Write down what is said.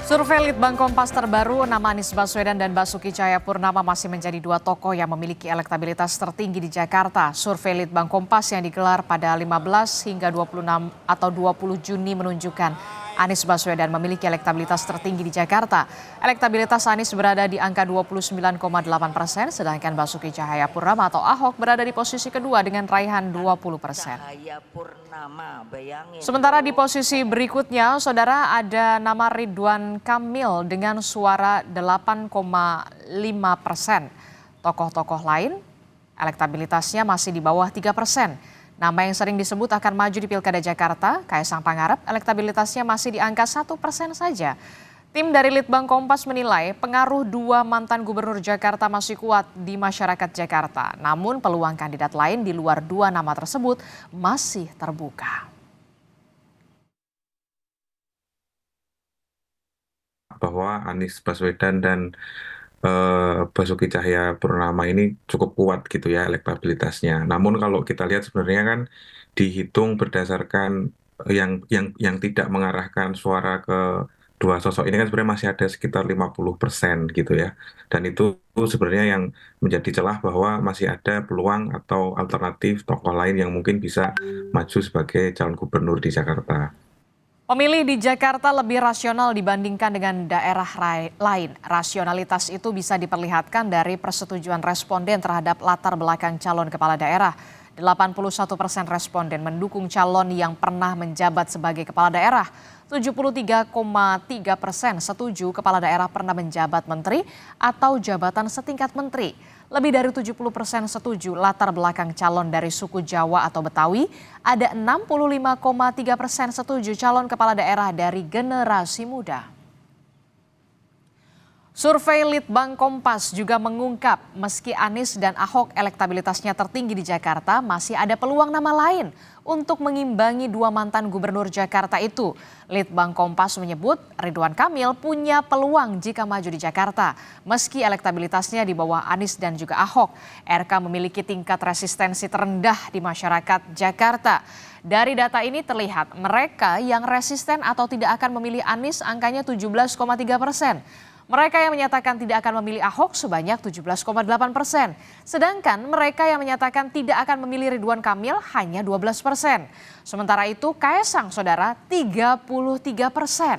Survei Litbang Kompas terbaru, nama Anies Baswedan dan Basuki Cahayapurnama masih menjadi dua tokoh yang memiliki elektabilitas tertinggi di Jakarta. Survei Litbang Kompas yang digelar pada 15 hingga 26 atau 20 Juni menunjukkan Anies Baswedan memiliki elektabilitas tertinggi di Jakarta. Elektabilitas Anies berada di angka 29,8%, sedangkan Basuki Cahayapurnama atau Ahok berada di posisi kedua dengan raihan 20%. Sementara di posisi berikutnya, saudara, ada nama Ridwan Kamil dengan suara 8,5%. Tokoh-tokoh lain elektabilitasnya masih di bawah 3%. Nama yang sering disebut akan maju di Pilkada Jakarta, Kaisang Pangarep, elektabilitasnya masih di angka 1% saja. Tim dari Litbang Kompas menilai pengaruh dua mantan gubernur Jakarta masih kuat di masyarakat Jakarta. Namun peluang kandidat lain di luar dua nama tersebut masih terbuka. Bahwa Anies Baswedan dan Basuki Cahayapurnama ini cukup kuat gitu ya elektabilitasnya. Namun kalau kita lihat sebenarnya kan dihitung berdasarkan yang tidak mengarahkan suara ke dua sosok ini kan sebenarnya masih ada sekitar 50% gitu ya. Dan itu sebenarnya yang menjadi celah bahwa masih ada peluang atau alternatif tokoh lain yang mungkin bisa maju sebagai calon gubernur di Jakarta. Pemilih di Jakarta lebih rasional dibandingkan dengan daerah lain. Rasionalitas itu bisa diperlihatkan dari persetujuan responden terhadap latar belakang calon kepala daerah. 81% responden mendukung calon yang pernah menjabat sebagai kepala daerah. 73,3% setuju kepala daerah pernah menjabat menteri atau jabatan setingkat menteri. Lebih dari 70% setuju latar belakang calon dari suku Jawa atau Betawi. Ada 65,3% setuju calon kepala daerah dari generasi muda. Survei Litbang Kompas juga mengungkap meski Anies dan Ahok elektabilitasnya tertinggi di Jakarta, masih ada peluang nama lain untuk mengimbangi dua mantan gubernur Jakarta itu. Litbang Kompas menyebut Ridwan Kamil punya peluang jika maju di Jakarta. Meski elektabilitasnya di bawah Anies dan juga Ahok, RK memiliki tingkat resistensi terendah di masyarakat Jakarta. Dari data ini terlihat mereka yang resisten atau tidak akan memilih Anies angkanya 17,3%. Mereka yang menyatakan tidak akan memilih Ahok sebanyak 17,8%. Sedangkan mereka yang menyatakan tidak akan memilih Ridwan Kamil hanya 12%. Sementara itu Kaisang, saudara, 33%.